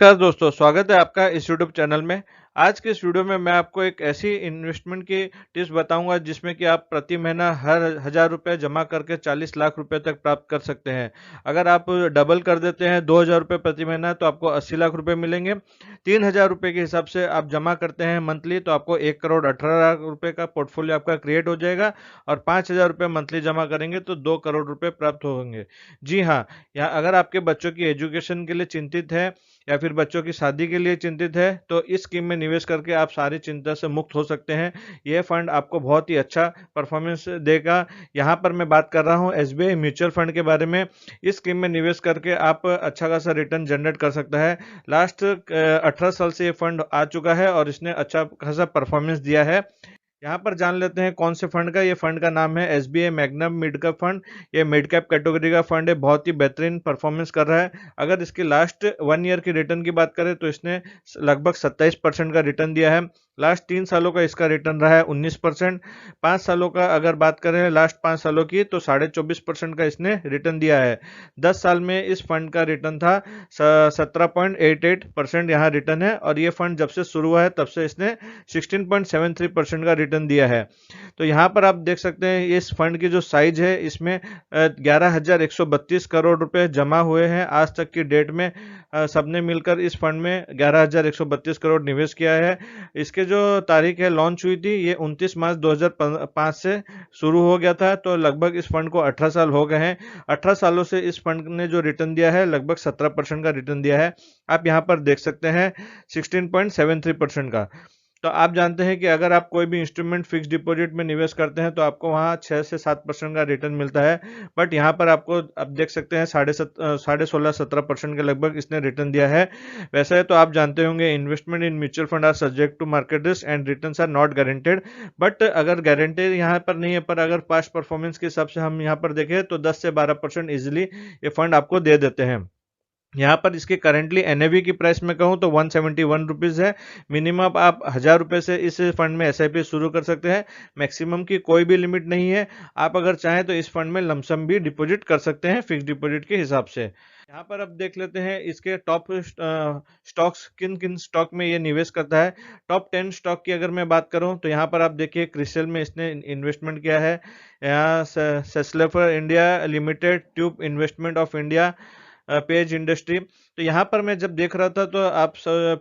नमस्कार दोस्तों, स्वागत है आपका इस यूट्यूब चैनल में। आज के इस वीडियो में मैं आपको एक ऐसी इन्वेस्टमेंट की टिप्स बताऊंगा जिसमें कि आप प्रति महीना हर 1000 रुपये जमा करके 40 लाख रुपए तक प्राप्त कर सकते हैं। अगर आप डबल कर देते हैं 2000 रुपये प्रति महीना तो आपको 80 लाख रुपए मिलेंगे। 3000 रुपये के हिसाब से आप जमा करते हैं मंथली तो आपको 1 करोड़ 18 लाख रुपए का पोर्टफोलियो आपका क्रिएट हो जाएगा। और 5000 रुपये मंथली जमा करेंगे तो 2 करोड़ रुपए प्राप्त होंगे। जी हाँ, यहाँ अगर आपके बच्चों की एजुकेशन के लिए चिंतित है या फिर बच्चों की शादी के लिए चिंतित है तो इस स्कीम में निवेश करके आप सारी चिंता से मुक्त हो सकते हैं। यह फंड आपको बहुत ही अच्छा परफॉर्मेंस देगा। यहाँ पर मैं बात कर रहा हूँ एसबीआई म्यूचुअल फंड के बारे में। इस स्कीम में निवेश करके आप अच्छा खासा रिटर्न जनरेट कर सकता है। लास्ट 18 साल से ये फंड आ चुका है और इसने अच्छा खासा परफॉर्मेंस दिया है। यहाँ पर जान लेते हैं कौन से फंड का। ये फंड का नाम है SBI magnum mid cap fund. ये मिड कैप कैटेगरी का फंड है, बहुत ही बेहतरीन परफॉर्मेंस कर रहा है। अगर इसके लास्ट 1 ईयर की रिटर्न की बात करें तो इसने लगभग 27% का रिटर्न दिया है। लास्ट 3 सालों का इसका रिटर्न रहा है 19%। 5 सालों का अगर बात करें लास्ट 5 सालों की तो 24.5% का इसने रिटर्न दिया है। 10 साल में इस फंड का रिटर्न था 17.88% यहाँ रिटर्न है। और ये फंड जब से शुरू हुआ है तब से इसने 16.73% का रिटर्न दिया है। तो यहाँ पर आप देख सकते हैं इस फंड की जो साइज है इसमें 11,132 करोड़ रुपए जमा हुए हैं आज तक की डेट में। सबने मिलकर इस फंड में 11,132 करोड़ निवेश किया है। इसके जो तारीख है लॉन्च हुई थी ये 29 मार्च 2005 से शुरू हो गया था। तो लगभग इस फंड को 18 साल हो गए हैं। 18 सालों से इस फंड ने जो रिटर्न दिया है लगभग 17% का रिटर्न दिया है। आप यहाँ पर देख सकते हैं 16.73% का। तो आप जानते हैं कि अगर आप कोई भी इंस्ट्रूमेंट फिक्स डिपॉजिट में निवेश करते हैं तो आपको वहाँ 6 से 7% का रिटर्न मिलता है। बट यहाँ पर आपको आप देख सकते हैं 16.5 17% के लगभग इसने रिटर्न दिया है। वैसे तो आप जानते होंगे investment in mutual fund are subject to market risk and returns are not guaranteed. But अगर गारंटी यहाँ पर नहीं है, पर अगर पास्ट परफॉर्मेंस के हिसाब से हम यहाँ पर देखें तो 10 से 12% इजिली ये फंड आपको दे देते हैं। यहाँ पर इसके करेंटली एनएवी की प्राइस में कहूँ तो 171 रुपीज़ है। मिनिमम आप 1000 रुपये से इस फंड में एसआईपी शुरू कर सकते हैं। मैक्सिमम की कोई भी लिमिट नहीं है। आप अगर चाहें तो इस फंड में लमसम भी डिपॉजिट कर सकते हैं फिक्स डिपॉजिट के हिसाब से। यहाँ पर अब देख लेते हैं इसके टॉप स्टॉक्स किन किन स्टॉक में ये निवेश करता है। टॉप 10 स्टॉक की अगर मैं बात करूँ तो यहाँ पर आप देखिए क्रिसल में इसने इन्वेस्टमेंट किया है। यहाँ सेस्लेफर India limited, tube investment of India, page industry. तो यहाँ पर मैं जब देख रहा था तो आप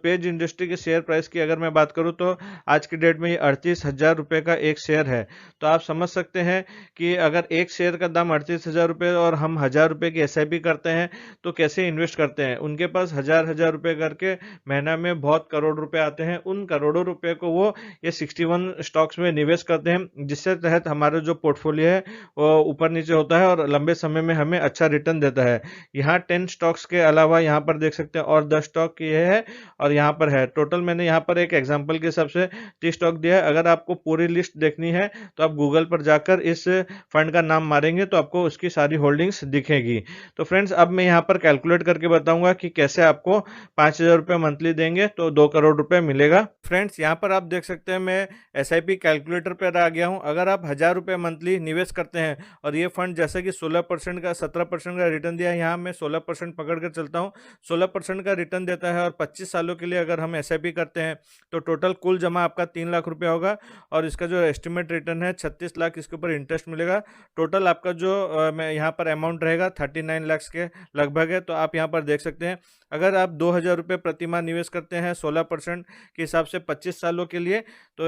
पेज इंडस्ट्री के शेयर प्राइस की अगर मैं बात करूँ तो आज की डेट में ये 38,000 रुपये का एक शेयर है। तो आप समझ सकते हैं कि अगर एक शेयर का दाम 38,000 रुपये और हम 1000 रुपये की एसआईपी करते हैं तो कैसे इन्वेस्ट करते हैं। उनके पास हजार हजार रुपये करके महीना में बहुत करोड़ रुपए आते हैं। उन करोड़ों रुपए को वो ये 61 स्टॉक्स में निवेश करते हैं, जिससे तहत हमारा जो पोर्टफोलियो है वो ऊपर नीचे होता है और लंबे समय में हमें अच्छा रिटर्न देता है। यहाँ 10 स्टॉक्स के अलावा यहाँ पर देख सकते हैं और 10 स्टॉक ये है और यहाँ पर है। टोटल मैंने यहाँ पर एक एग्जांपल के हिसाब से 30 स्टॉक दिया है। अगर आपको पूरी लिस्ट देखनी है तो आप गूगल पर जाकर इस फंड का नाम मारेंगे तो आपको उसकी सारी होल्डिंग्स दिखेगी। तो फ्रेंड्स अब मैं यहाँ पर कैलकुलेट करके बताऊंगा कि कैसे आपको 5,000 रुपये मंथली देंगे तो 2 करोड़ रुपए मिलेगा। फ्रेंड्स यहाँ पर आप देख सकते हैं मैं एसआईपी कैलकुलेटर पर आ गया हूँ। अगर आप 1000 रुपये मंथली निवेश करते हैं और ये फंड जैसे कि 16% का 17% का रिटर्न दिया है, यहाँ मैं 16% पकड़ कर चलता हूँ। 16% का रिटर्न देता है और 25 सालों के लिए अगर हम एसआईपी करते हैं तो टोटल कुल जमा आपका 3 लाख रुपया होगा। और इसका जो एस्टिमेट रिटर्न है 36 लाख इसके ऊपर इंटरेस्ट मिलेगा। टोटल आपका जो मैं यहाँ पर अमाउंट रहेगा 39 लाख के लगभग है। तो आप यहाँ पर देख सकते हैं अगर आप 2,000 रुपये प्रति माह निवेश करते हैं 16% के हिसाब से 25 सालों के लिए तो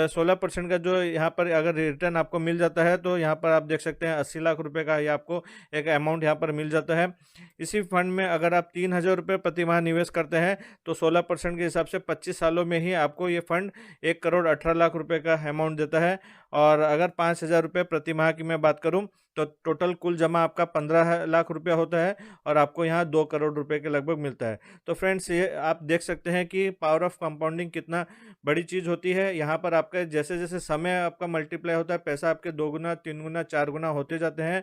16% का जो यहाँ पर अगर रिटर्न आपको मिल जाता है तो यहाँ पर आप देख सकते हैं 80 लाख रुपए का ये आपको एक अमाउंट यहाँ पर मिल जाता है। इसी फंड में अगर आप 3,000 रुपये प्रति माह निवेश करते हैं तो 16% के हिसाब से 25 सालों में ही आपको ये फंड 1 करोड़ 18 लाख रुपए का अमाउंट देता है। और अगर 5,000 रुपये प्रति माह की मैं बात करूँ तो टोटल कुल जमा आपका 15 लाख रुपया होता है और आपको यहाँ 2 करोड़ रुपए के लगभग मिलता है। तो फ्रेंड्स ये आप देख सकते हैं कि पावर ऑफ कंपाउंडिंग कितना बड़ी चीज़ होती है। यहाँ पर आपका जैसे जैसे समय आपका मल्टीप्लाई होता है पैसा आपके 2 गुना 3 गुना 4 गुना होते जाते हैं।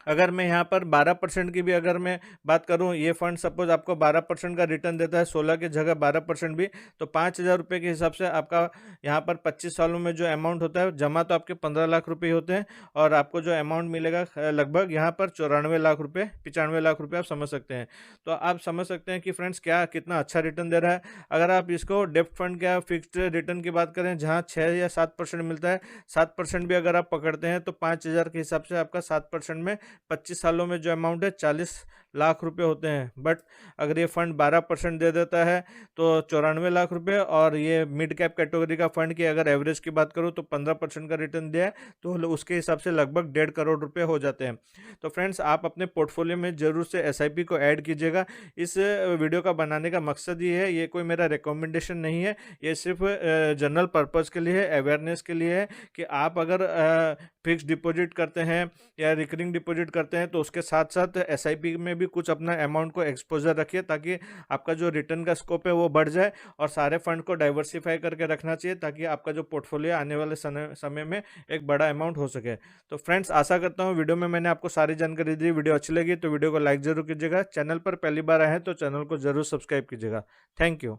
अगर मैं यहाँ पर 12% की भी अगर मैं बात करूँ, ये फंड सपोज आपको 12% का रिटर्न देता है, 16 की जगह 12% भी, तो 5,000 रुपये के हिसाब से आपका यहाँ पर 25 सालों में जो अमाउंट होता है, जमा तो आपके 15 लाख रुपये होते हैं, और आपको जो अमाउंट मिलेगा लगभग यहाँ पर 94 लाख रुपये, 95 लाख रुपये आप समझ सकते हैं। तो आप समझ सकते हैं कि फ्रेंड्स क्या कितना अच्छा रिटर्न दे रहा है। अगर आप इसको डेप्थ फंड क्या फिक्स्ड रिटर्न की बात करें, जहाँ 6 या 7% मिलता है, 7% भी अगर आप पकड़ते हैं तो 5,000 के हिसाब से आपका 7% में 25 सालों में जो अमाउंट है 40 लाख रुपए होते हैं। बट अगर ये फंड 12% दे देता है तो 94 लाख रुपए, और ये मिड कैप कैटेगरी का फंड की अगर एवरेज की बात करूँ तो 15% का रिटर्न दिया है, तो उसके हिसाब से लगभग 1.5 करोड़ रुपए हो जाते हैं। तो फ्रेंड्स आप अपने पोर्टफोलियो में जरूर से SIP को ऐड कीजिएगा। इस वीडियो का बनाने का मकसद ये है, ये कोई मेरा रिकमेंडेशन नहीं है, ये सिर्फ जनरल पर्पज़ के लिए है, अवेयरनेस के लिए है कि आप अगर फिक्स डिपॉजिट करते हैं या रिकरिंग डिपॉजिट करते हैं तो उसके साथ साथ SIP में भी कुछ अपना अमाउंट को एक्सपोजर रखिए, ताकि आपका जो रिटर्न का स्कोप है वो बढ़ जाए, और सारे फंड को डाइवर्सिफाई करके रखना चाहिए, ताकि आपका जो पोर्टफोलियो आने वाले समय में एक बड़ा अमाउंट हो सके। तो फ्रेंड्स आशा करता हूँ वीडियो में मैंने आपको सारी जानकारी दी। वीडियो अच्छी लगी तो वीडियो को लाइक जरूर कीजिएगा। चैनल पर पहली बार आए हैं तो चैनल को जरूर सब्सक्राइब कीजिएगा। Thank you.